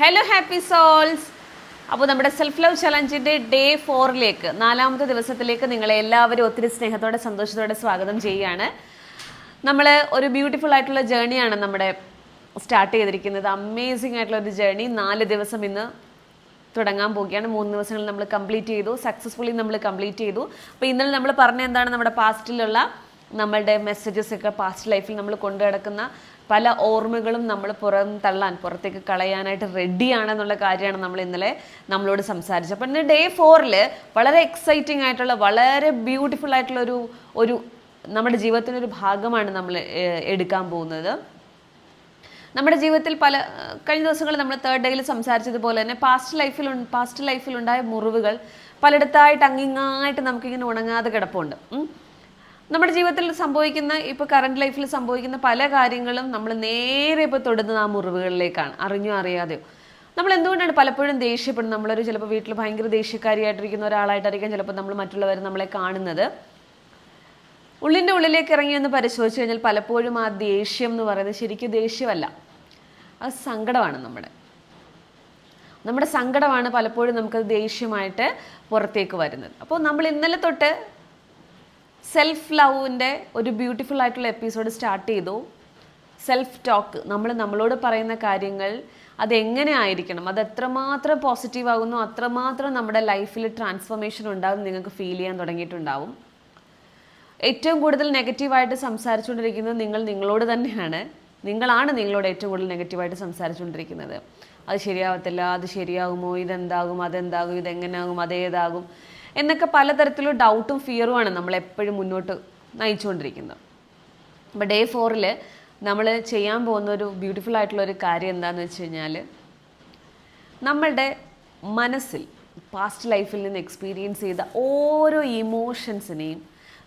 Hello happy souls. അപ്പോൾ നമ്മുടെ self love ചലഞ്ചിൻ്റെ ഡേ 4ലേക്ക് 4ാമത്തെ ദിവസത്തിലേക്ക് നിങ്ങളെ എല്ലാവരും ഒത്തിരി സ്നേഹത്തോടെ സന്തോഷത്തോടെ സ്വാഗതം ചെയ്യുകയാണ്. നമ്മൾ ഒരു ബ്യൂട്ടിഫുൾ ആയിട്ടുള്ള ജേണിയാണ് നമ്മുടെ സ്റ്റാർട്ട് ചെയ്തിരിക്കുന്നത്. അമേസിംഗ് ആയിട്ടുള്ള ഒരു ജേണി. 4 ദിവസം ഇന്ന് തുടങ്ങാൻ പോവുകയാണ്. 3 ദിവസങ്ങൾ നമ്മൾ കംപ്ലീറ്റ് ചെയ്തു, സക്സസ്ഫുള്ളി നമ്മൾ കംപ്ലീറ്റ് ചെയ്തു. അപ്പോൾ ഇന്നലെ നമ്മൾ പറഞ്ഞ എന്താണ്, നമ്മുടെ പാസ്റ്റിലുള്ള നമ്മളുടെ മെസ്സേജസ് ഒക്കെ പാസ്റ്റ് ലൈഫിൽ നമ്മൾ കൊണ്ടു കിടക്കുന്ന പല ഓർമ്മകളും നമ്മൾ പുറത്തേക്ക് കളയാനായിട്ട് റെഡിയാണെന്നുള്ള കാര്യമാണ് നമ്മൾ ഇന്നലെ നമ്മളോട് സംസാരിച്ചത്. അപ്പോൾ ഇന്ന് ഡേ 4ൽ വളരെ എക്സൈറ്റിംഗ് ആയിട്ടുള്ള വളരെ ബ്യൂട്ടിഫുൾ ആയിട്ടുള്ള ഒരു നമ്മുടെ ജീവിതത്തിനൊരു ഭാഗമാണ് നമ്മൾ എടുക്കാൻ പോകുന്നത്. നമ്മുടെ ജീവിതത്തിൽ കഴിഞ്ഞ ദിവസങ്ങളിൽ നമ്മൾ 3rd ഡേയിൽ സംസാരിച്ചതുപോലെ തന്നെ പാസ്റ്റ് ലൈഫിലുണ്ടായ മുറിവുകൾ പലയിടത്തായിട്ട് അങ്ങിങ്ങായിട്ട് നമുക്കിങ്ങനെ ഉണങ്ങാതെ കിടപ്പുണ്ട്. നമ്മുടെ ജീവിതത്തിൽ സംഭവിക്കുന്ന ഇപ്പോൾ കറണ്ട് ലൈഫിൽ സംഭവിക്കുന്ന പല കാര്യങ്ങളും നമ്മൾ നേരെ ഇപ്പോൾ തൊടുന്നത് ആ മുറിവുകളിലേക്കാണ്, അറിഞ്ഞോ അറിയാതെയോ. നമ്മൾ എന്തുകൊണ്ടാണ് പലപ്പോഴും ദേഷ്യപ്പെടുന്നത്? നമ്മളൊരു ചിലപ്പോൾ വീട്ടിൽ ഭയങ്കര ദേഷ്യക്കാരിയായിട്ടിരിക്കുന്ന ഒരാളായിട്ടായിരിക്കും ചിലപ്പോൾ നമ്മൾ മറ്റുള്ളവർ നമ്മളെ കാണുന്നത്. ഉള്ളിൻ്റെ ഉള്ളിലേക്ക് ഇറങ്ങി എന്ന് പരിശോധിച്ച് കഴിഞ്ഞാൽ പലപ്പോഴും ആ ദേഷ്യം എന്ന് പറയുന്നത് ശരിക്കും ദേഷ്യമല്ല, അത് സങ്കടമാണ്. നമ്മുടെ സങ്കടമാണ് പലപ്പോഴും നമുക്കത് ദേഷ്യമായിട്ട് പുറത്തേക്ക് വരുന്നത്. അപ്പോൾ നമ്മൾ ഇന്നലെ തൊട്ട് സെൽഫ് ലവിൻ്റെ ഒരു ബ്യൂട്ടിഫുൾ ആയിട്ടുള്ള എപ്പിസോഡ് സ്റ്റാർട്ട് ചെയ്തു. സെൽഫ് ടോക്ക്, നമ്മളോട് പറയുന്ന കാര്യങ്ങൾ അതെങ്ങനെ ആയിരിക്കണം, അത് എത്രമാത്രം പോസിറ്റീവ് ആകുന്നു അത്രമാത്രം നമ്മുടെ ലൈഫിൽ ട്രാൻസ്ഫോർമേഷൻ ഉണ്ടാകും, നിങ്ങൾക്ക് ഫീൽ ചെയ്യാൻ തുടങ്ങിയിട്ടുണ്ടാവും. ഏറ്റവും കൂടുതൽ നെഗറ്റീവായിട്ട് സംസാരിച്ചുകൊണ്ടിരിക്കുന്നത് നിങ്ങളോട് തന്നെയാണ്. നിങ്ങളാണ് നിങ്ങളോട് ഏറ്റവും കൂടുതൽ നെഗറ്റീവായിട്ട് സംസാരിച്ചുകൊണ്ടിരിക്കുന്നത്. അത് ശരിയാവത്തില്ല, അത് ശരിയാകുമോ, ഇതെന്താകും, അതെന്താകും, ഇതെങ്ങനെയാകും, അതേതാകും എന്നൊക്കെ പലതരത്തിലുള്ള ഡൗട്ടും ഫിയറുമാണ് നമ്മളെപ്പോഴും മുന്നോട്ട് നയിച്ചുകൊണ്ടിരിക്കുന്നത്. അപ്പോൾ ഡേ 4ൽ നമ്മൾ ചെയ്യാൻ പോകുന്ന ഒരു ബ്യൂട്ടിഫുൾ ആയിട്ടുള്ള ഒരു കാര്യം എന്താണെന്ന് വെച്ച് കഴിഞ്ഞാൽ, നമ്മളുടെ മനസ്സിൽ പാസ്റ്റ് ലൈഫിൽ നിന്ന് എക്സ്പീരിയൻസ് ചെയ്ത ഓരോ ഇമോഷൻസിനെയും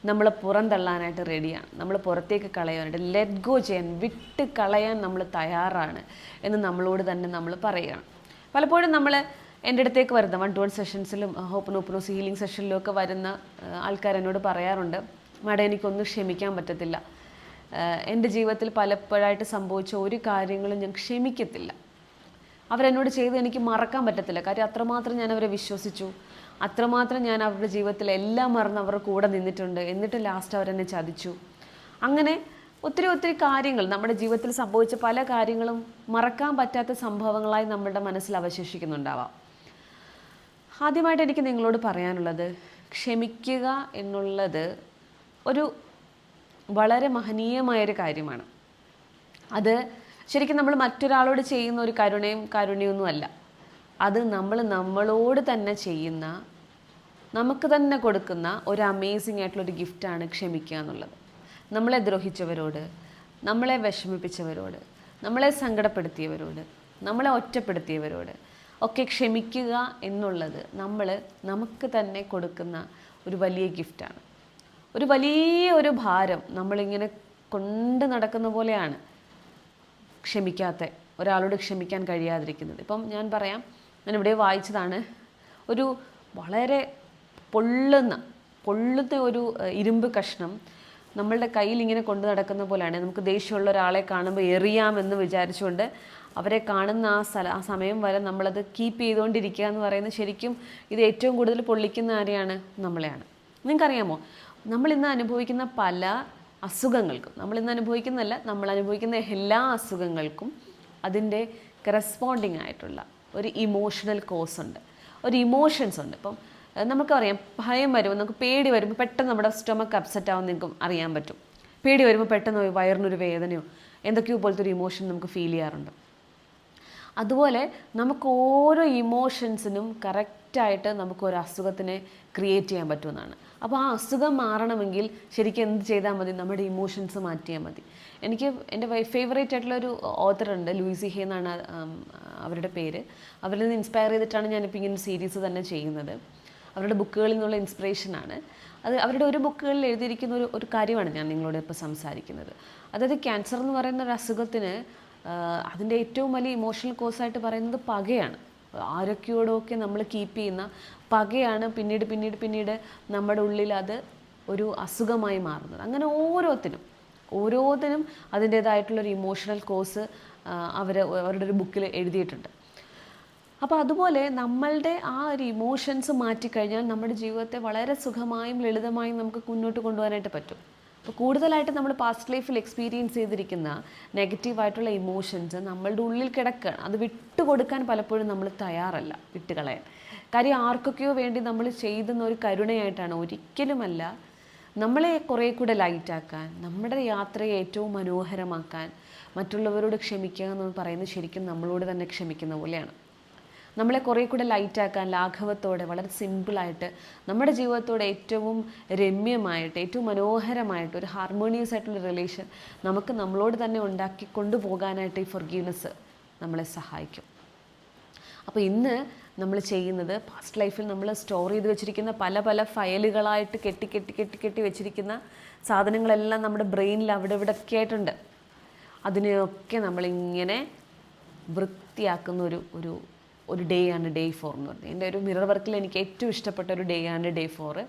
നമ്മൾ പുറന്തള്ളാനായിട്ട് റെഡിയാണ്. നമ്മൾ പുറത്തേക്ക് കളയാനായിട്ട്, ലെറ്റ് ഗോ ചെയ്യാൻ, വിട്ട് കളയാൻ നമ്മൾ തയ്യാറാണ് എന്ന് നമ്മളോട് തന്നെ നമ്മൾ പറയുകയാണ്. പലപ്പോഴും നമ്മൾ എൻ്റെ അടുത്തേക്ക് വരുന്ന 1-to-1 സെഷൻസിലും ഹോപ്പനോപ്പനോസ് ഹീലിംഗ് സെഷനിലും ഒക്കെ വരുന്ന ആൾക്കാർ എന്നോട് പറയാറുണ്ട്, മാഡം എനിക്കൊന്നും ക്ഷമിക്കാൻ പറ്റത്തില്ല, എൻ്റെ ജീവിതത്തിൽ പലപ്പോഴായിട്ട് സംഭവിച്ച ഒരു കാര്യങ്ങളും ഞാൻ ക്ഷമിക്കത്തില്ല, അവരെന്നോട് ചെയ്ത് എനിക്ക് മറക്കാൻ പറ്റത്തില്ല. കാര്യം അത്രമാത്രം ഞാൻ അവരെ വിശ്വസിച്ചു, അത്രമാത്രം ഞാൻ അവരുടെ ജീവിതത്തിൽ എല്ലാം മറന്ന് അവരുടെ കൂടെ നിന്നിട്ടുണ്ട്, എന്നിട്ട് ലാസ്റ്റ് അവരെന്നെ ചതിച്ചു. അങ്ങനെ ഒത്തിരി കാര്യങ്ങൾ നമ്മുടെ ജീവിതത്തിൽ സംഭവിച്ച പല കാര്യങ്ങളും മറക്കാൻ പറ്റാത്ത സംഭവങ്ങളായി നമ്മുടെ മനസ്സിൽ അവശേഷിക്കുന്നുണ്ടാവാം. ആദ്യമായിട്ട് എനിക്ക് നിങ്ങളോട് പറയാനുള്ളത്, ക്ഷമിക്കുക എന്നുള്ളത് ഒരു വളരെ മഹനീയമായൊരു കാര്യമാണ്. അത് ശരിക്കും നമ്മൾ മറ്റൊരാളോട് ചെയ്യുന്ന ഒരു കാരുണ്യമൊന്നുമല്ല. അത് നമ്മളോട് തന്നെ ചെയ്യുന്ന, നമുക്ക് തന്നെ കൊടുക്കുന്ന ഒരു അമേസിംഗ് ആയിട്ടുള്ളൊരു ഗിഫ്റ്റാണ് ക്ഷമിക്കുക എന്നുള്ളത്. നമ്മളെ ദ്രോഹിച്ചവരോട്, നമ്മളെ വിഷമിപ്പിച്ചവരോട്, നമ്മളെ സങ്കടപ്പെടുത്തിയവരോട്, നമ്മളെ ഒറ്റപ്പെടുത്തിയവരോട് ഒക്കെ ക്ഷമിക്കുക എന്നുള്ളത് നമുക്ക് തന്നെ കൊടുക്കുന്ന ഒരു വലിയ ഗിഫ്റ്റാണ്. ഒരു ഭാരം നമ്മളിങ്ങനെ കൊണ്ട് നടക്കുന്ന പോലെയാണ് ഒരാളോട് ക്ഷമിക്കാൻ കഴിയാതിരിക്കുന്നത്. ഇപ്പം ഞാൻ പറയാം, ഞാനിവിടെ വായിച്ചതാണ്, ഒരു വളരെ പൊള്ളുന്ന ഒരു ഇരുമ്പ് കഷ്ണം നമ്മളുടെ കയ്യിൽ ഇങ്ങനെ കൊണ്ടു നടക്കുന്ന പോലെയാണ്. നമുക്ക് ദേഷ്യമുള്ള ഒരാളെ കാണുമ്പോൾ എറിയാമെന്ന് വിചാരിച്ചുകൊണ്ട് അവരെ കാണുന്ന ആ സമയം വരെ നമ്മളത് കീപ്പ് ചെയ്തുകൊണ്ടിരിക്കുക എന്ന് പറയുന്നത് ശരിക്കും ഇത് ഏറ്റവും കൂടുതൽ പൊള്ളിക്കുന്ന ആരെയാണ്? നമ്മളെയാണ്. നിങ്ങൾക്കറിയാമോ, നമ്മളിന്ന് അനുഭവിക്കുന്ന പല അസുഖങ്ങൾക്കും, നമ്മൾ അനുഭവിക്കുന്ന എല്ലാ അസുഖങ്ങൾക്കും അതിൻ്റെ കറസ്പോണ്ടിങ് ആയിട്ടുള്ള ഒരു ഇമോഷണൽ കോസ് ഉണ്ട്, ഒരു ഇമോഷൻസ് ഉണ്ട്. ഇപ്പം നമുക്കറിയാം, ഭയം വരുമ്പോൾ, നമുക്ക് പേടി വരുമ്പോൾ പെട്ടെന്ന് നമ്മുടെ സ്റ്റൊമക്ക് അപ്സെറ്റ് ആവും, നിങ്ങൾക്കും അറിയാൻ പറ്റും. പേടി വരുമ്പോൾ പെട്ടെന്ന് വയറിനൊരു വേദനയോ എന്തൊക്കെയോ പോലത്തെ ഒരു ഇമോഷൻ നമുക്ക് ഫീൽ ചെയ്യാറുണ്ട്. അതുപോലെ നമുക്ക് ഓരോ ഇമോഷൻസിനും കറക്റ്റായിട്ട് നമുക്കൊരു അസുഖത്തിനെ ക്രിയേറ്റ് ചെയ്യാൻ പറ്റുമെന്നാണ്. അപ്പോൾ ആ അസുഖം മാറണമെങ്കിൽ ശരിക്കും എന്ത് ചെയ്താൽ മതി? നമ്മുടെ ഇമോഷൻസ് മാറ്റിയാൽ മതി. എൻ്റെ ഫേവറേറ്റ് ആയിട്ടുള്ളൊരു ഓത്തറുണ്ട്, ലൂയിസി ഹേ എന്നാണ് അവരുടെ പേര്. അവരിൽ നിന്ന് ഇൻസ്പയർ ചെയ്തിട്ടാണ് ഞാനിപ്പോൾ ഇങ്ങനെ സീരീസ് തന്നെ ചെയ്യുന്നത്. അവരുടെ ബുക്കുകളിൽ നിന്നുള്ള ഇൻസ്പിറേഷനാണ് അത്. അവരുടെ ഒരു ബുക്കുകളിൽ എഴുതിയിരിക്കുന്ന ഒരു കാര്യമാണ് ഞാൻ നിങ്ങളോട് ഇപ്പോൾ സംസാരിക്കുന്നത്. അതായത് ക്യാൻസർ എന്ന് പറയുന്ന ഒരു അസുഖത്തിന് അതിൻ്റെ ഏറ്റവും വലിയ ഇമോഷണൽ കോസായിട്ട് പറയുന്നത് പകയാണ്. ആരൊക്കെയോടൊക്കെ നമ്മൾ കീപ്പ് ചെയ്യുന്ന പകയാണ് പിന്നീട് നമ്മുടെ ഉള്ളിൽ അത് ഒരു അസുഖമായി മാറുന്നത്. അങ്ങനെ ഓരോത്തിനും അതിൻ്റേതായിട്ടുള്ളൊരു ഇമോഷണൽ കോസ് അവരുടെ ഒരു ബുക്കിൽ എഴുതിയിട്ടുണ്ട്. അപ്പോൾ അതുപോലെ നമ്മളുടെ ആ ഒരു ഇമോഷൻസ് മാറ്റിക്കഴിഞ്ഞാൽ നമ്മുടെ ജീവിതത്തെ വളരെ സുഖമായും ലളിതമായും നമുക്ക് മുന്നോട്ട് കൊണ്ടുപോകാനായിട്ട് പറ്റും. അപ്പോൾ കൂടുതലായിട്ട് നമ്മൾ പാസ്റ്റ് ലൈഫിൽ എക്സ്പീരിയൻസ് ചെയ്തിരിക്കുന്ന നെഗറ്റീവായിട്ടുള്ള ഇമോഷൻസ് നമ്മളുടെ ഉള്ളിൽ കിടക്കുകയാണ്. അത് വിട്ടുകൊടുക്കാൻ പലപ്പോഴും നമ്മൾ തയ്യാറല്ല, വിട്ടുകളയാൻ. കാര്യം ആർക്കൊക്കെയോ വേണ്ടി നമ്മൾ ചെയ്യുന്ന ഒരു കരുണയായിട്ടാണ്, ഒരിക്കലുമല്ല. നമ്മളെ കുറേ കൂടെ ലൈറ്റാക്കാൻ, നമ്മുടെ യാത്രയെ ഏറ്റവും മനോഹരമാക്കാൻ മറ്റുള്ളവരോട് ക്ഷമിക്കുക എന്ന് പറയുന്നത് ശരിക്കും നമ്മളോട് തന്നെ ക്ഷമിക്കുന്ന പോലെയാണ്. നമ്മളെ കുറേ കൂടെ ലൈറ്റാക്കാൻ, ലാഘവത്തോടെ, വളരെ സിമ്പിളായിട്ട് നമ്മുടെ ജീവിതത്തോടെ ഏറ്റവും രമ്യമായിട്ട്, ഏറ്റവും മനോഹരമായിട്ട്, ഒരു ഹാർമോണിയസ് ആയിട്ടുള്ള റിലേഷൻ നമുക്ക് നമ്മളോട് തന്നെ ഉണ്ടാക്കി കൊണ്ടുപോകാനായിട്ട് ഈ ഫൊർഗീവ്നെസ് നമ്മളെ സഹായിക്കും. അപ്പോൾ ഇന്ന് നമ്മൾ ചെയ്യുന്നത് പാസ്റ്റ് ലൈഫിൽ നമ്മൾ സ്റ്റോർ ചെയ്ത് വെച്ചിരിക്കുന്ന പല പല ഫയലുകളായിട്ട് കെട്ടി വെച്ചിരിക്കുന്ന സാധനങ്ങളെല്ലാം നമ്മുടെ ബ്രെയിനിൽ അവിടെ ഇവിടെ ഒക്കെ ആയിട്ടുണ്ട്. അതിനെയൊക്കെ നമ്മളിങ്ങനെ വൃത്തിയാക്കുന്ന ഒരു ഡേ ആണ് ഡേ 4 എന്ന് പറഞ്ഞത്. എൻ്റെ ഒരു മിറർ വർക്കിൽ എനിക്ക് ഏറ്റവും ഇഷ്ടപ്പെട്ട ഒരു ഡേ ആണ് ഡേ 4.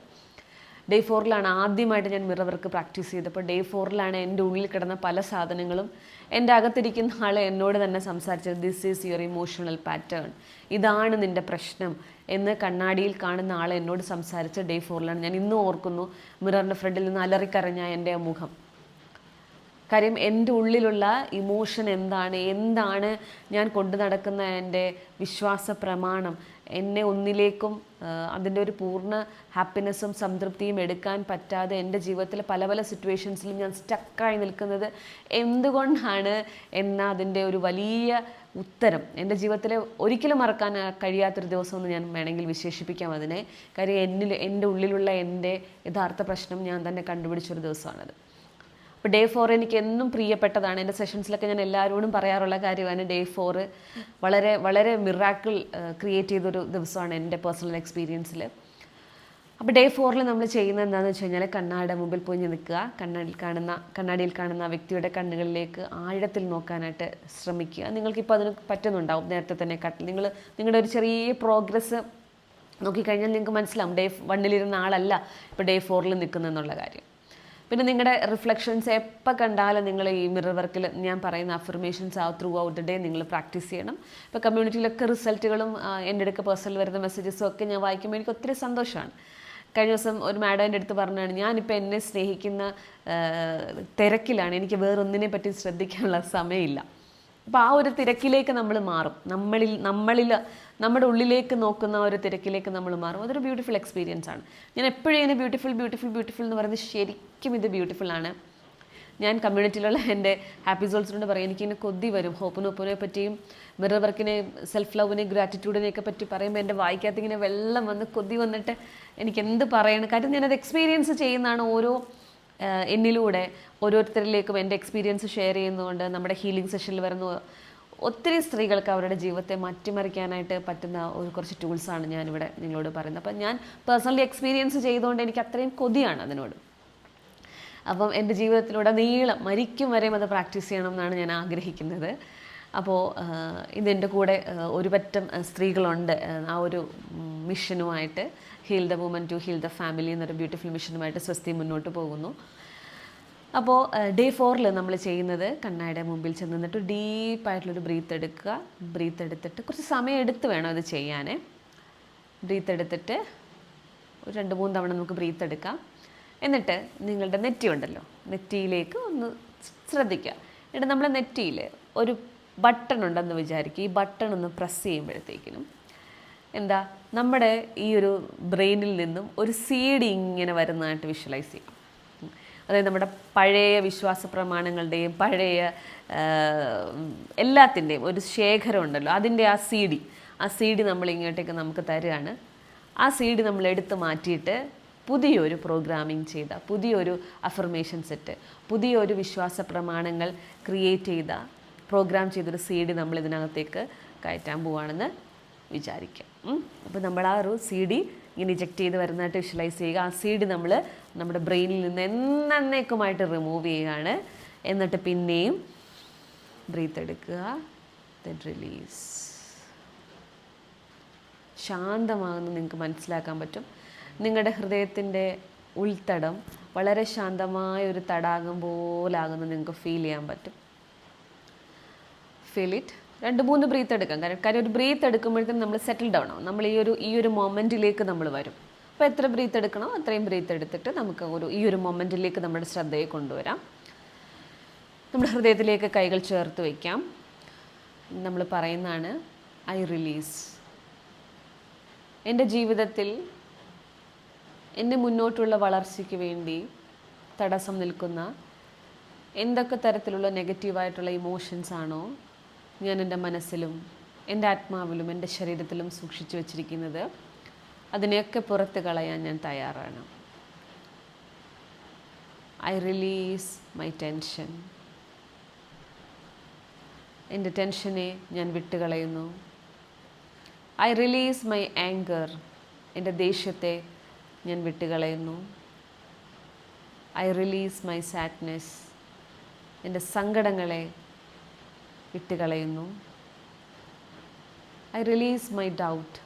ഡേ 4ലാണ് ആദ്യമായിട്ട് ഞാൻ മിറർ വർക്ക് പ്രാക്ടീസ് ചെയ്തപ്പോൾ ഡേ 4ലാണ് എൻ്റെ ഉള്ളിൽ കിടന്ന പല സാധനങ്ങളും എൻ്റെ അകത്തിരിക്കുന്ന ആൾ എന്നോട് തന്നെ സംസാരിച്ചത്. This is your emotional pattern, ഇതാണ് നിൻ്റെ പ്രശ്നം എന്ന് കണ്ണാടിയിൽ കാണുന്ന ആൾ എന്നോട് സംസാരിച്ച ഡേ 4ലാണ്. ഞാൻ ഇന്നും ഓർക്കുന്നു മിററിൻ്റെ ഫ്രണ്ടിൽ നിന്ന് അലറിക്കരഞ്ഞ എൻ്റെ മുഖം. കാര്യം എൻ്റെ ഉള്ളിലുള്ള ഇമോഷൻ എന്താണ് ഞാൻ കൊണ്ടു നടക്കുന്ന എൻ്റെ വിശ്വാസ പ്രമാണം, എന്നെ ഒന്നിലേക്കും അതിൻ്റെ ഒരു പൂർണ്ണ ഹാപ്പിനെസ്സും സംതൃപ്തിയും എടുക്കാൻ പറ്റാതെ എൻ്റെ ജീവിതത്തിലെ പല പല സിറ്റുവേഷൻസിലും ഞാൻ സ്റ്റക്കായി നിൽക്കുന്നത് എന്തുകൊണ്ടാണ് എന്ന അതിൻ്റെ ഒരു വലിയ ഉത്തരം എൻ്റെ ജീവിതത്തിലെ ഒരിക്കലും മറക്കാൻ കഴിയാത്തൊരു ദിവസമെന്ന് ഞാൻ വേണമെങ്കിൽ വിശേഷിപ്പിക്കാം അതിനെ. കാര്യം എൻ്റെ ഉള്ളിലുള്ള എൻ്റെ യഥാർത്ഥ പ്രശ്നം ഞാൻ തന്നെ കണ്ടുപിടിച്ചൊരു ദിവസമാണത്. അപ്പോൾ ഡേ 4 എനിക്ക് എന്നും പ്രിയപ്പെട്ടതാണ്. എൻ്റെ സെഷൻസിലൊക്കെ ഞാൻ എല്ലാവരോടും പറയാറുള്ള കാര്യമാണ് ഡേ 4 വളരെ വളരെ മിറാക്കിൾ ക്രിയേറ്റ് ചെയ്തൊരു ദിവസമാണ് എൻ്റെ പേഴ്സണൽ എക്സ്പീരിയൻസിൽ. അപ്പോൾ ഡേ 4 നമ്മൾ ചെയ്യുന്നത് എന്താണെന്ന് വെച്ച് കഴിഞ്ഞാൽ കണ്ണാടിയുടെ മുമ്പിൽ പോയി നിൽക്കുക, കണ്ണാടിയിൽ കാണുന്ന ആ വ്യക്തിയുടെ കണ്ണുകളിലേക്ക് ആഴത്തിൽ നോക്കാനായിട്ട് ശ്രമിക്കുക. നിങ്ങൾക്കിപ്പോൾ അതിന് പറ്റുന്നുണ്ടാവും നേരത്തെ തന്നെ നിങ്ങളുടെ ഒരു ചെറിയ പ്രോഗ്രസ് നോക്കിക്കഴിഞ്ഞാൽ നിങ്ങൾക്ക് മനസ്സിലാവും ഡേ 1 ആളല്ല ഇപ്പോൾ ഡേ 4 നിൽക്കുന്നതെന്നുള്ള കാര്യം. പിന്നെ നിങ്ങളുടെ റിഫ്ലക്ഷൻസ് എപ്പോൾ കണ്ടാലും നിങ്ങൾ ഈ മിറർ വർക്കിൽ ഞാൻ പറയുന്ന affirmations through out the day നിങ്ങൾ പ്രാക്ടീസ് ചെയ്യണം. ഇപ്പോൾ കമ്മ്യൂണിറ്റിയിലൊക്കെ റിസൾട്ടുകളും എൻ്റെ അടുക്ക പേഴ്സണൽ വരുന്ന മെസ്സേജസും ഒക്കെ ഞാൻ വായിക്കുമ്പോൾ എനിക്ക് ഒത്തിരി സന്തോഷമാണ്. കഴിഞ്ഞ ദിവസം ഒരു മാഡം എൻ്റെ അടുത്ത് പറഞ്ഞാണ്, ഞാനിപ്പോൾ എന്നെ സ്നേഹിക്കുന്ന തിരക്കിലാണ്, എനിക്ക് വേറൊന്നിനെ പറ്റി ശ്രദ്ധിക്കാനുള്ള സമയമില്ല. അപ്പോൾ ആ ഒരു തിരക്കിലേക്ക് നമ്മൾ മാറും, നമ്മളിൽ നമ്മുടെ ഉള്ളിലേക്ക് നോക്കുന്ന ഒരു തിരക്കിലേക്ക് നമ്മൾ മാറും. അതൊരു ബ്യൂട്ടിഫുൾ എക്സ്പീരിയൻസ് ആണ്. ഞാൻ എപ്പോഴും ഇങ്ങനെ ബ്യൂട്ടിഫുൾ എന്ന് പറയുന്നത് ശരിക്കും ഇത് ബ്യൂട്ടിഫുൾ ആണ്. ഞാൻ കമ്മ്യൂണിറ്റിയിലുള്ള എൻ്റെ ഹാപ്പി സോൾസിനോട് പറയും, എനിക്കിങ്ങനെ കൊതി വരും ഹോപ്പനോപ്പനെ പറ്റിയും മിറർ വർക്കിനെ, സെൽഫ് ലവിനെ, ഗ്രാറ്റിറ്റ്യൂഡിനെയൊക്കെ പറ്റി പറയുമ്പോൾ എൻ്റെ വായിക്കകത്ത് ഇങ്ങനെ വെള്ളം വന്ന് കൊതി വന്നിട്ട് എനിക്ക് എന്ത് പറയണം. കാര്യം ഞാനത് എക്സ്പീരിയൻസ് ചെയ്യുന്നതാണ്. എന്നിലൂടെ ഓരോരുത്തരിലേക്കും എൻ്റെ എക്സ്പീരിയൻസ് ഷെയർ ചെയ്യുന്നതുകൊണ്ട് നമ്മുടെ ഹീലിംഗ് സെഷനിൽ വരുന്ന ഒത്തിരി സ്ത്രീകൾക്ക് അവരുടെ ജീവിതത്തെ മാറ്റിമറിക്കാനായിട്ട് പറ്റുന്ന കുറച്ച് ടൂൾസാണ് ഞാനിവിടെ നിങ്ങളോട് പറയുന്നത്. അപ്പം ഞാൻ പേഴ്സണലി എക്സ്പീരിയൻസ് ചെയ്തുകൊണ്ട് എനിക്ക് അത്രയും കൊതിയാണ് അതിനോട്. അപ്പം എൻ്റെ ജീവിതത്തിലൂടെ നീളം മരിക്കും വരെയും അത് പ്രാക്ടീസ് ചെയ്യണം എന്നാണ് ഞാൻ ആഗ്രഹിക്കുന്നത്. അപ്പോൾ ഇതെൻ്റെ കൂടെ ഒരു പറ്റം സ്ത്രീകളുണ്ട് ആ ഒരു മിഷനുമായിട്ട്. Heal the woman to heal the family എന്നൊരു ബ്യൂട്ടിഫുൾ മിഷനുമായിട്ട് സ്വസ്തി മുന്നോട്ട് പോകുന്നു. അപ്പോൾ ഡേ 4 നമ്മൾ ചെയ്യുന്നത് കണ്ണാടിയുടെ മുമ്പിൽ ചെന്ന് നിന്നിട്ട് ഡീപ്പായിട്ടുള്ളൊരു ബ്രീത്ത് എടുക്കുക. ബ്രീത്ത് എടുത്തിട്ട് കുറച്ച് സമയം എടുത്ത് വേണം ഇത് ചെയ്യാൻ. ബ്രീത്ത് എടുത്തിട്ട് ഒരു 2-3 തവണ നമുക്ക് ബ്രീത്ത് എടുക്കാം. എന്നിട്ട് നിങ്ങളുടെ നെറ്റി ഉണ്ടല്ലോ, നെറ്റിയിലേക്ക് ഒന്ന് ശ്രദ്ധിക്കുക. എന്നിട്ട് നമ്മുടെ നെറ്റിയിൽ ഒരു ബട്ടൺ ഉണ്ടെന്ന് വിചാരിക്കുക. ഈ ബട്ടൺ ഒന്ന് പ്രസ് ചെയ്യുമ്പോഴത്തേക്കിനും നമ്മുടെ ഈ ഒരു ബ്രെയിനിൽ നിന്നും ഒരു സീഡ് ഇങ്ങനെ വരുന്നതായിട്ട് വിഷ്വലൈസ് ചെയ്യാം. അതായത് നമ്മുടെ പഴയ വിശ്വാസ പ്രമാണങ്ങളുടെയും പഴയ എല്ലാത്തിൻ്റെയും ഒരു ശേഖരം ഉണ്ടല്ലോ, അതിൻ്റെ ആ സീഡി നമ്മൾ ഇങ്ങോട്ടേക്ക് നമുക്ക് തരികയാണ്. ആ സീഡി നമ്മൾ എടുത്ത് മാറ്റിയിട്ട് പുതിയൊരു പ്രോഗ്രാമിംഗ് ചെയ്ത, പുതിയൊരു അഫർമേഷൻ സെറ്റ്, പുതിയൊരു വിശ്വാസ പ്രമാണങ്ങൾ ക്രിയേറ്റ് ചെയ്ത, പ്രോഗ്രാം ചെയ്തൊരു സീഡി നമ്മൾ ഇതിനകത്തേക്ക് കയറ്റാൻ പോവുകയാണെന്ന് വിചാരിക്കാം. അപ്പോൾ നമ്മൾ ആ ഒരു സീഡി ഇങ്ങനെ ഇജക്റ്റ് ചെയ്ത് വരുന്നതായിട്ട് വിഷ്വലൈസ് ചെയ്യുക. ആ സീഡ് നമ്മൾ നമ്മുടെ ബ്രെയിനിൽ നിന്ന് എന്നേക്കുമായിട്ട് റിമൂവ് ചെയ്യുകയാണ്. എന്നിട്ട് പിന്നെയും ബ്രീത്ത് എടുക്കുക, ദെൻ റിലീസ്. ശാന്തമാകുന്ന നിങ്ങൾക്ക് മനസ്സിലാക്കാൻ പറ്റും. നിങ്ങളുടെ ഹൃദയത്തിൻ്റെ ഉൾത്തടം വളരെ ശാന്തമായ ഒരു തടാകം പോലാകുന്ന നിങ്ങൾക്ക് ഫീൽ ചെയ്യാൻ പറ്റും. Feel it. 2-3 ബ്രീത്ത് എടുക്കാം. കാര്യം ഒരു ബ്രീത്ത് എടുക്കുമ്പോഴത്തേക്കും നമ്മൾ സെറ്റിൽ ഡൗൺ ആവും. നമ്മൾ ഈ ഒരു മൊമെൻറ്റിലേക്ക് നമ്മൾ വരും. അപ്പോൾ എത്ര ബ്രീത്ത് എടുക്കണോ അത്രയും ബ്രീത്ത് എടുത്തിട്ട് നമുക്ക് ഈ ഒരു മൊമെൻറ്റിലേക്ക് നമ്മുടെ ശ്രദ്ധയെ കൊണ്ടുവരാം. നമ്മുടെ ഹൃദയത്തിലേക്ക് കൈകൾ ചേർത്ത് വയ്ക്കാം. നമ്മൾ പറയുന്നതാണ്, ഐ റിലീസ്. എൻ്റെ ജീവിതത്തിൽ എൻ്റെ മുന്നോട്ടുള്ള വളർച്ചയ്ക്ക് വേണ്ടി തടസ്സം നിൽക്കുന്ന എന്തൊക്കെ തരത്തിലുള്ള നെഗറ്റീവായിട്ടുള്ള ഇമോഷൻസ് ആണോ ഞാൻ എൻ്റെ മനസ്സിലും എൻ്റെ ആത്മാവിലും എൻ്റെ ശരീരത്തിലും സൂക്ഷിച്ചു വച്ചിരിക്കുന്നത്, അതിനെയൊക്കെ പുറത്ത് കളയാൻ ഞാൻ തയ്യാറാണ്. I release my tension. എൻ്റെ ടെൻഷനെ ഞാൻ വിട്ടുകളയുന്നു. I release my anger. എൻ്റെ ദേഷ്യത്തെ ഞാൻ വിട്ടുകളയുന്നു. I release my sadness. എൻ്റെ സങ്കടങ്ങളെ വിട്ടുകളയുന്നു. I release my doubt.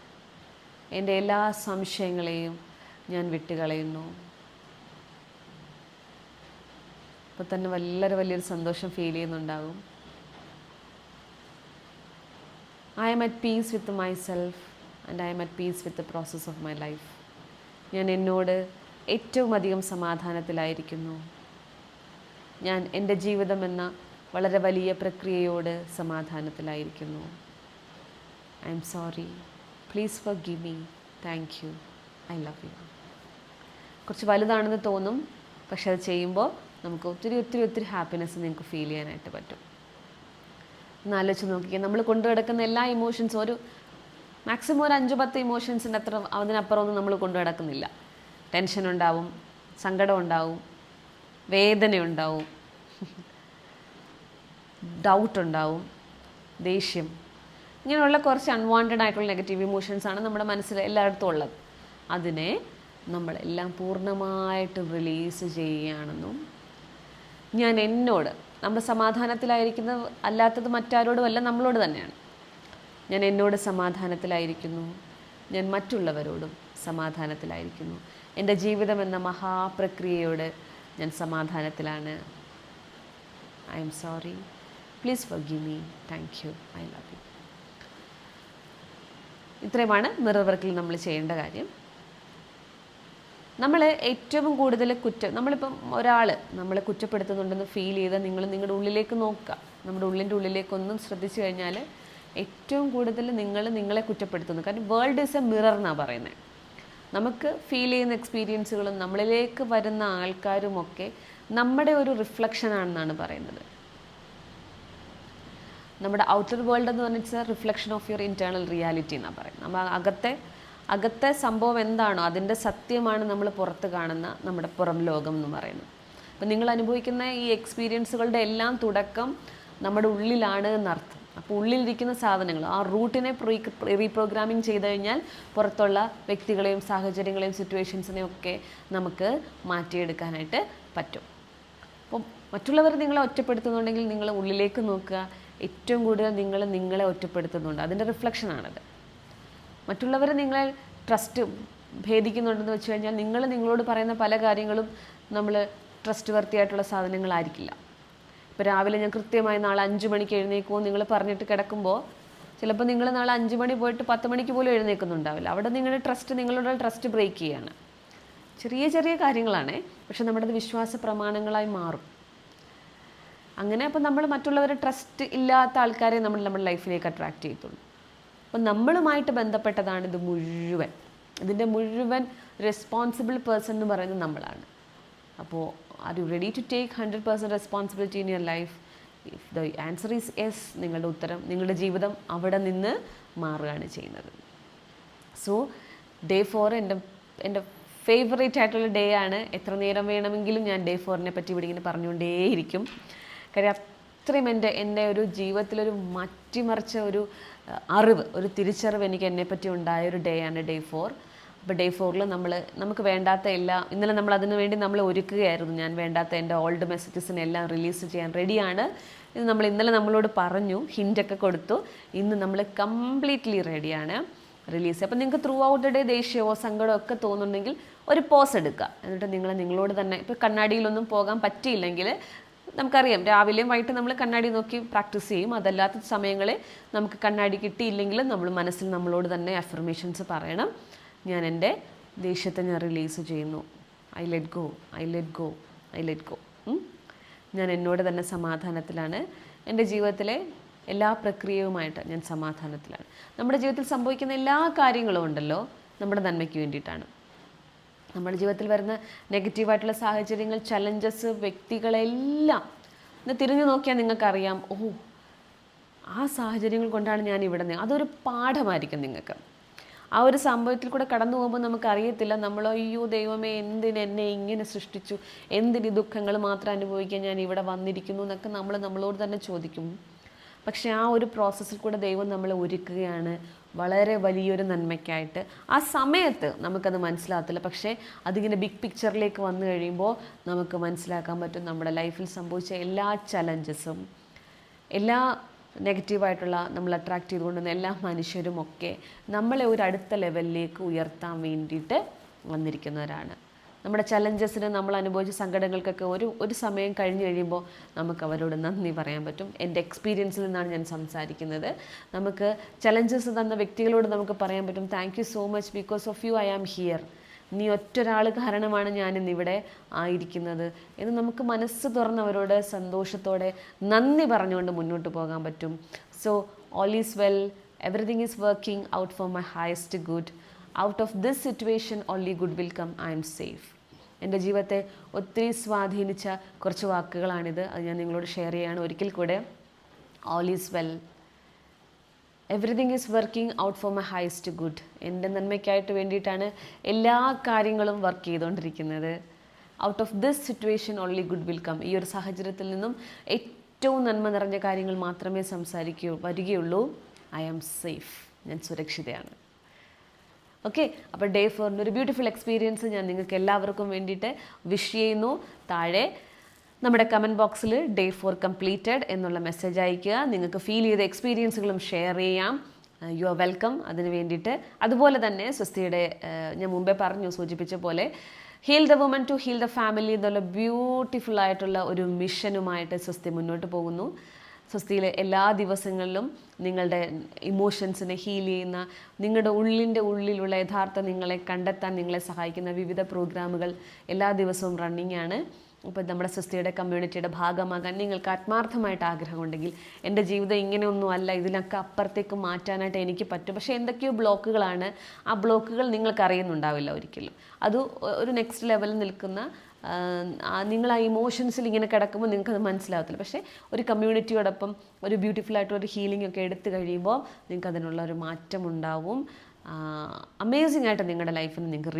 എൻ്റെ എല്ലാ സംശയങ്ങളെയും ഞാൻ വിട്ടുകളയുന്നു. അപ്പോൾ തന്നെ വലിയൊരു സന്തോഷം ഫീൽ ചെയ്യുന്നുണ്ടാകും. I am at peace with myself and I am at peace with the process of my life. ഞാൻ എന്നോട് ഏറ്റവും അധികം സമാധാനത്തിലായിരിക്കുന്നു. ഞാൻ എൻ്റെ ജീവിതം എന്ന വളരെ വലിയ പ്രക്രിയയോട് സമാധാനത്തിലായിരിക്കുന്നു. I am sorry. Please forgive me. Thank you. I love you. കുറച്ച് വലുതാണെന്ന് തോന്നും, പക്ഷെ അത് ചെയ്യുമ്പോൾ നമുക്ക് ഒത്തിരി ഹാപ്പിനെസ് നിങ്ങൾക്ക് ഫീൽ ചെയ്യാനായിട്ട് പറ്റും. ഒന്ന് ആലോചിച്ച് നോക്കിക്കുക, നമ്മൾ കൊണ്ടു കിടക്കുന്ന എല്ലാ ഇമോഷൻസും മാക്സിമം ഒരു 5-10 ഇമോഷൻസിൻ്റെ അതിനപ്പുറം ഒന്നും നമ്മൾ കൊണ്ടു കിടക്കുന്നില്ല. ടെൻഷൻ ഉണ്ടാവും, സങ്കടം ഉണ്ടാവും, വേദന ഉണ്ടാവും, ഡൗട്ട് ഉണ്ടാവും, ദേഷ്യം, ഇങ്ങനെയുള്ള കുറച്ച് അൺവാണ്ടഡ് ആയിട്ടുള്ള നെഗറ്റീവ് ഇമോഷൻസാണ് നമ്മുടെ മനസ്സിൽ എല്ലായിടത്തും ഉള്ളത്. അതിനെ നമ്മളെല്ലാം പൂർണ്ണമായിട്ട് റിലീസ് ചെയ്യുകയാണെന്നും, ഞാൻ എന്നോട്, നമ്മൾ സമാധാനത്തിലായിരിക്കുന്നത് അല്ലാത്തത് മറ്റാരോടുമല്ല, നമ്മളോട് തന്നെയാണ്. ഞാൻ എന്നോട് സമാധാനത്തിലായിരിക്കുന്നു. ഞാൻ മറ്റുള്ളവരോടും സമാധാനത്തിലായിരിക്കുന്നു. എൻ്റെ ജീവിതം എന്ന മഹാപ്രക്രിയയോട് ഞാൻ സമാധാനത്തിലാണ്. I am sorry. Please forgive me. Thank you. I love you. ഇത്രയുമാണ് മിറർ വർക്കിൽ നമ്മൾ ചെയ്യേണ്ട കാര്യം. നമ്മൾ ഏറ്റവും കൂടുതൽ നമ്മളിപ്പം ഒരാൾ നമ്മളെ കുറ്റപ്പെടുത്തുന്നുണ്ടെന്ന് ഫീൽ ചെയ്താൽ നിങ്ങൾ നിങ്ങളുടെ ഉള്ളിലേക്ക് നോക്കുക. നമ്മുടെ ഉള്ളിലേക്കൊന്നും ശ്രദ്ധിച്ചു കഴിഞ്ഞാൽ ഏറ്റവും കൂടുതൽ നിങ്ങളെ കുറ്റപ്പെടുത്തുന്നു. കാരണം വേൾഡ് ഈസ് എ മിറർ എന്നാണ് പറയുന്നത്. നമുക്ക് ഫീൽ ചെയ്യുന്ന എക്സ്പീരിയൻസുകളും നമ്മളിലേക്ക് വരുന്ന ആൾക്കാരുമൊക്കെ നമ്മുടെ ഒരു റിഫ്ലക്ഷൻ ആണെന്നാണ് പറയുന്നത്. നമ്മുടെ ഔട്ടർ വേൾഡ് എന്ന് പറഞ്ഞാൽ reflection of your internal reality എന്നാണ് പറയുന്നത്. നമ്മൾ അകത്തെ സംഭവം എന്താണോ അതിൻ്റെ സത്യമാണ് നമ്മൾ പുറത്ത് കാണുന്ന നമ്മുടെ പുറം ലോകം എന്ന് പറയുന്നത്. അപ്പം നിങ്ങൾ അനുഭവിക്കുന്ന ഈ എക്സ്പീരിയൻസുകളുടെ എല്ലാം തുടക്കം നമ്മുടെ ഉള്ളിലാണ് എന്നർത്ഥം. അപ്പോൾ ഉള്ളിലിരിക്കുന്ന സാധനങ്ങൾ, ആ റൂട്ടിനെ റീപ്രോഗ്രാമിങ് ചെയ്ത് കഴിഞ്ഞാൽ പുറത്തുള്ള വ്യക്തികളെയും സാഹചര്യങ്ങളെയും സിറ്റുവേഷൻസിനെയും ഒക്കെ നമുക്ക് മാറ്റിയെടുക്കാനായിട്ട് പറ്റും. അപ്പം മറ്റുള്ളവർ നിങ്ങളെ ഒറ്റപ്പെടുത്തുന്നുണ്ടെങ്കിൽ നിങ്ങൾ ഉള്ളിലേക്ക് നോക്കുക. ഏറ്റവും കൂടുതൽ നിങ്ങളെ ഒറ്റപ്പെടുത്തുന്നുണ്ട്, അതിൻ്റെ റിഫ്ലക്ഷനാണത്. മറ്റുള്ളവർ നിങ്ങളെ ട്രസ്റ്റ് ഭേദിക്കുന്നുണ്ടെന്ന് വെച്ച് കഴിഞ്ഞാൽ നിങ്ങളോട് പറയുന്ന പല കാര്യങ്ങളും നമ്മൾ ട്രസ്റ്റ് വർത്തിയായിട്ടുള്ള സാധനങ്ങളായിരിക്കില്ല. ഇപ്പോൾ രാവിലെ ഞാൻ കൃത്യമായി നാളെ 5 മണിക്ക് എഴുന്നേക്കുമോ നിങ്ങൾ പറഞ്ഞിട്ട് കിടക്കുമ്പോൾ ചിലപ്പോൾ നിങ്ങൾ നാളെ 5 മണി പോയിട്ട് 10 മണിക്ക് പോലും എഴുന്നേൽക്കുന്നുണ്ടാവില്ല. അവിടെ നിങ്ങളുടെ ട്രസ്റ്റ് ബ്രേക്ക് ചെയ്യാണ്. ചെറിയ കാര്യങ്ങളാണ്, പക്ഷെ നമ്മുടെ വിശ്വാസ പ്രമാണങ്ങളായി മാറും. അങ്ങനെ അപ്പോൾ നമ്മൾ മറ്റുള്ളവരെ ട്രസ്റ്റ് ഇല്ലാത്ത ആൾക്കാരെ നമ്മുടെ ലൈഫിലേക്ക് അട്രാക്റ്റ് ചെയ്യത്തുള്ളൂ. അപ്പോൾ നമ്മളുമായിട്ട് ബന്ധപ്പെട്ടതാണ് ഇതിൻ്റെ മുഴുവൻ റെസ്പോൺസിബിൾ പേഴ്സൺ എന്ന് പറയുന്നത് നമ്മളാണ്. അപ്പോൾ are you ready to take 100% responsibility in your life? If the answer is yes, നിങ്ങളുടെ ജീവിതം അവിടെ നിന്ന് മാറുകയാണ് ചെയ്യുന്നത്. സോ ഡേ 4 എൻ്റെ ഫേവറേറ്റ് ആയിട്ടുള്ള ഡേ ആണ്. എത്ര നേരം വേണമെങ്കിലും ഞാൻ ഡേ 4നെ പറ്റി ഇവിടെ ഇങ്ങനെ പറഞ്ഞുകൊണ്ടേയിരിക്കും. കാര്യം അത്രയും എൻ്റെ ഒരു ജീവിതത്തിലൊരു മാറ്റിമറിച്ച ഒരു ഒരു തിരിച്ചറിവ് എനിക്ക് എന്നെപ്പറ്റി ഉണ്ടായ ഒരു ഡേ ആണ് ഡേ 4. അപ്പോൾ ഡേ 4ൽ നമുക്ക് വേണ്ടാത്ത ഇന്നലെ നമ്മൾ അതിനു വേണ്ടി നമ്മൾ ഒരുക്കുകയായിരുന്നു. ഞാൻ വേണ്ടാത്ത എൻ്റെ ഓൾഡ് മെസ്സേജസിനെല്ലാം റിലീസ് ചെയ്യാൻ റെഡിയാണ്. ഇത് ഇന്നലെ നമ്മളോട് പറഞ്ഞു, ഹിൻ്റൊക്കെ കൊടുത്തു. ഇന്ന് നമ്മൾ കംപ്ലീറ്റ്ലി റെഡിയാണ് റിലീസ്. അപ്പോൾ നിങ്ങൾക്ക് ത്രൂ ഔട്ട് ദ ഡേ ദേഷ്യമോ സങ്കടമോ ഒക്കെ തോന്നുന്നുണ്ടെങ്കിൽ ഒരു പോസ് എടുക്കുക. എന്നിട്ട് നിങ്ങളോട് തന്നെ, ഇപ്പോൾ കണ്ണാടിയിലൊന്നും പോകാൻ പറ്റിയില്ലെങ്കിൽ നമുക്കറിയാം രാവിലെയും വൈകിട്ട് നമ്മൾ കണ്ണാടി നോക്കി പ്രാക്ടീസ് ചെയ്യും. അതല്ലാത്ത സമയങ്ങളിൽ നമുക്ക് കണ്ണാടി കിട്ടിയില്ലെങ്കിലും നമ്മൾ മനസ്സിൽ നമ്മളോട് തന്നെ അഫർമേഷൻസ് പറയണം. ഞാൻ എൻ്റെ ദേഷ്യത്തെ ഞാൻ റിലീസ് ചെയ്യുന്നു. I let go, I let go, I let go. ഞാൻ എന്നോട് തന്നെ സമാധാനത്തിലാണ്. എൻ്റെ ജീവിതത്തിലെ എല്ലാ പ്രക്രിയയുമായിട്ട് ഞാൻ സമാധാനത്തിലാണ്. നമ്മുടെ ജീവിതത്തിൽ സംഭവിക്കുന്ന എല്ലാ കാര്യങ്ങളും ഉണ്ടല്ലോ നമ്മുടെ നന്മയ്ക്ക് വേണ്ടിയിട്ടാണ്. നമ്മുടെ ജീവിതത്തിൽ വരുന്ന നെഗറ്റീവായിട്ടുള്ള സാഹചര്യങ്ങൾ, ചലഞ്ചസ്, വ്യക്തികളെല്ലാം ഇന്ന് തിരിഞ്ഞു നോക്കിയാൽ നിങ്ങൾക്കറിയാം, ആ സാഹചര്യങ്ങൾ കൊണ്ടാണ് ഞാൻ ഇവിടെ നിന്ന്. അതൊരു പാഠമായിരിക്കും നിങ്ങൾക്ക്. ആ ഒരു സംഭവത്തിൽ കൂടെ കടന്നു പോകുമ്പോൾ നമുക്കറിയത്തില്ല നമ്മൾ അയ്യോ ദൈവമേ എന്തിനെന്നെ ഇങ്ങനെ സൃഷ്ടിച്ചു, എന്തിന് ദുഃഖങ്ങൾ മാത്രം അനുഭവിക്കാൻ ഞാൻ ഇവിടെ വന്നിരിക്കുന്നു എന്നൊക്കെ നമ്മളോട് തന്നെ ചോദിക്കും. പക്ഷേ ആ ഒരു പ്രോസസ്സിൽ കൂടെ ദൈവം നമ്മളെ ഒരുക്കുകയാണ് വളരെ വലിയൊരു നന്മയ്ക്കായിട്ട്. ആ സമയത്ത് നമുക്കത് മനസ്സിലാകത്തില്ല, പക്ഷേ അതിങ്ങനെ ബിഗ് പിക്ചറിലേക്ക് വന്നു കഴിയുമ്പോൾ നമുക്ക് മനസ്സിലാക്കാൻ പറ്റും നമ്മുടെ ലൈഫിൽ സംഭവിച്ച എല്ലാ ചലഞ്ചസും, എല്ലാ നെഗറ്റീവായിട്ടുള്ള നമ്മൾ അട്രാക്റ്റ് ചെയ്തുകൊണ്ടുവന്ന എല്ലാ മനുഷ്യരുമൊക്കെ നമ്മളെ ഒരു അടുത്ത ലെവലിലേക്ക് ഉയർത്താൻ വേണ്ടിയിട്ട് വന്നിരിക്കുന്നവരാണ്. നമ്മുടെ ചലഞ്ചസിന് നമ്മൾ അനുഭവിച്ച സങ്കടങ്ങൾക്കൊക്കെ ഒരു സമയം കഴിഞ്ഞ് കഴിയുമ്പോൾ നമുക്ക് അവരോട് നന്ദി പറയാൻ പറ്റും. എൻ്റെ എക്സ്പീരിയൻസിൽ നിന്നാണ് ഞാൻ സംസാരിക്കുന്നത്. നമുക്ക് ചലഞ്ചസ് തന്ന വ്യക്തികളോട് നമുക്ക് പറയാൻ പറ്റും, thank you so much, because of you I am here. നീ ഒറ്റൊരാൾ കാരണമാണ് ഞാനിന്നിവിടെ ആയിരിക്കുന്നത് എന്ന് നമുക്ക് മനസ്സ് തുറന്നവരോട് സന്തോഷത്തോടെ നന്ദി പറഞ്ഞുകൊണ്ട് മുന്നോട്ട് പോകാൻ പറ്റും. So all is well, everything is working out for my highest good. Out of this situation only good will come, I am safe. എൻ്റെ ജീവിതത്തെ ഒത്തിരി സ്വാധീനിച്ച കുറച്ച് വാക്കുകളാണിത്. അത് ഞാൻ നിങ്ങളോട് ഷെയർ ചെയ്യുകയാണ്. ഒരിക്കൽ കൂടെ, all is well, everything is working out for my highest good. എൻ്റെ നന്മയ്ക്കായിട്ട് വേണ്ടിയിട്ടാണ് എല്ലാ കാര്യങ്ങളും വർക്ക് ചെയ്തുകൊണ്ടിരിക്കുന്നത്. Out of this situation only good will come. ഈ ഒരു സാഹചര്യത്തിൽ നിന്നും ഏറ്റവും നന്മ നിറഞ്ഞ കാര്യങ്ങൾ മാത്രമേ വരികയുള്ളൂ. ഐ ആം സേഫ്, ഞാൻ സുരക്ഷിതയാണ്. ഓക്കെ, അപ്പോൾ ഡേ 4 ഒരു ബ്യൂട്ടിഫുൾ എക്സ്പീരിയൻസ് ഞാൻ നിങ്ങൾക്ക് എല്ലാവർക്കും വേണ്ടിയിട്ട് വിഷ് ചെയ്യുന്നു. താഴെ നമ്മുടെ കമൻറ്റ് ബോക്സിൽ ഡേ 4 കംപ്ലീറ്റഡ് എന്നുള്ള മെസ്സേജ് അയയ്ക്കുക. നിങ്ങൾക്ക് ഫീൽ ചെയ്ത എക്സ്പീരിയൻസുകളും ഷെയർ ചെയ്യാം. യു ആർ വെൽക്കം അതിന് വേണ്ടിയിട്ട്. അതുപോലെ തന്നെ സ്വസ്തിയുടെ ഞാൻ മുമ്പേ സൂചിപ്പിച്ച പോലെ heal the woman to heal the family എന്നുള്ള ബ്യൂട്ടിഫുൾ ആയിട്ടുള്ള ഒരു മിഷനുമായിട്ട് സ്വസ്തി മുന്നോട്ട് പോകുന്നു. സ്വസ്തിയിലെ എല്ലാ ദിവസങ്ങളിലും നിങ്ങളുടെ ഇമോഷൻസിനെ ഹീൽ ചെയ്യുന്ന, നിങ്ങളുടെ ഉള്ളിലുള്ള യഥാർത്ഥ നിങ്ങളെ കണ്ടെത്താൻ നിങ്ങളെ സഹായിക്കുന്ന വിവിധ പ്രോഗ്രാമുകൾ എല്ലാ ദിവസവും റണ്ണിങ് ആണ്. അപ്പോൾ നമ്മുടെ സ്വസ്തിയുടെ കമ്മ്യൂണിറ്റിയുടെ ഭാഗമാകാൻ നിങ്ങൾക്ക് ആത്മാർത്ഥമായിട്ട് ആഗ്രഹമുണ്ടെങ്കിൽ, എൻ്റെ ജീവിതം ഇങ്ങനെയൊന്നും അല്ല, ഇതിനൊക്കെ അപ്പുറത്തേക്ക് മാറ്റാനായിട്ട് എനിക്ക് പറ്റും, പക്ഷേ എന്തൊക്കെയോ ബ്ലോക്കുകളാണ്, ആ ബ്ലോക്കുകൾ നിങ്ങൾക്ക് അറിയുന്നുണ്ടാവില്ല ഒരിക്കലും. അത് ഒരു നെക്സ്റ്റ് ലെവലിൽ നിൽക്കുന്ന നിങ്ങൾ ആ ഇമോഷൻസിൽ ഇങ്ങനെ കിടക്കുമ്പോൾ നിങ്ങൾക്കത് മനസ്സിലാവത്തില്ല. പക്ഷേ ഒരു കമ്മ്യൂണിറ്റിയോടൊപ്പം ഒരു ബ്യൂട്ടിഫുൾ ആയിട്ടൊരു ഹീലിംഗ് ഒക്കെ എടുത്തു കഴിയുമ്പോൾ നിങ്ങൾക്ക് അതിനുള്ള ഒരു മാറ്റം ഉണ്ടാവും. അമേസിംഗ് ആയിട്ട് നിങ്ങളുടെ ലൈഫിന് നിങ്ങൾക്ക്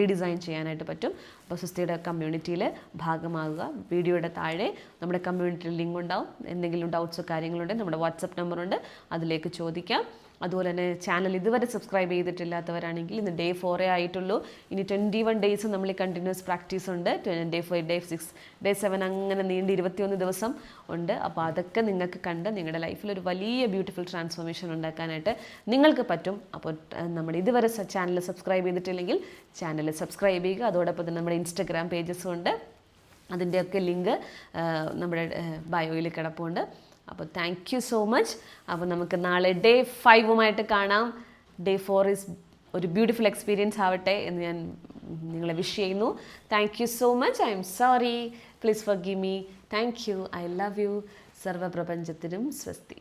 റീഡിസൈൻ ചെയ്യാനായിട്ട് പറ്റും. അപ്പോൾ സ്വസ്തിയുടെ കമ്മ്യൂണിറ്റിയിൽ ഭാഗമാകുക. വീഡിയോയുടെ താഴെ നമ്മുടെ കമ്മ്യൂണിറ്റിയിൽ ലിങ്ക് ഉണ്ടാവും. എന്തെങ്കിലും ഡൗട്ട്സോ കാര്യങ്ങളുണ്ടെങ്കിൽ നമ്മുടെ വാട്സപ്പ് നമ്പറുണ്ട്, അതിലേക്ക് ചോദിക്കാം. അതുപോലെ തന്നെ ചാനൽ ഇതുവരെ സബ്സ്ക്രൈബ് ചെയ്തിട്ടില്ലാത്തവരാണെങ്കിൽ ഇന്ന് ഡേ 4 ആയിട്ടുള്ളൂ. ഇനി 21 ഡേയ്സ് നമ്മൾ കണ്ടിന്യൂസ് പ്രാക്ടീസ് ഉണ്ട്. ഡേ 5, ഡേ 6, ഡേ 7 അങ്ങനെ നീണ്ട് 21 ദിവസം ഉണ്ട്. അപ്പോൾ അതൊക്കെ നിങ്ങൾക്ക് കണ്ട് നിങ്ങളുടെ ലൈഫിൽ ഒരു വലിയ ബ്യൂട്ടിഫുൾ ട്രാൻസ്ഫോർമേഷൻ ഉണ്ടാക്കാനായിട്ട് നിങ്ങൾക്ക് പറ്റും. അപ്പോൾ നമ്മുടെ ഇതുവരെ ചാനൽ സബ്സ്ക്രൈബ് ചെയ്തിട്ടില്ലെങ്കിൽ ചാനൽ സബ്സ്ക്രൈബ് ചെയ്യുക. അതോടൊപ്പം തന്നെ നമ്മുടെ ഇൻസ്റ്റഗ്രാം പേജസും ഉണ്ട്, അതിൻ്റെയൊക്കെ ലിങ്ക് നമ്മുടെ ബയോയിൽ കിടപ്പുണ്ട്. അപ്പോൾ താങ്ക് യു സോ മച്ച്. അപ്പോൾ നമുക്ക് നാളെ ഡേ 5 കാണാം. ഡേ 4 ഈസ് ഒരു ബ്യൂട്ടിഫുൾ എക്സ്പീരിയൻസ് ആവട്ടെ എന്ന് ഞാൻ നിങ്ങളെ വിഷ് ചെയ്യുന്നു. Thank you so much. I am sorry, please forgive me. Thank you, I love you. സർവ്വപ്രപഞ്ചത്തിനും സ്വസ്തി.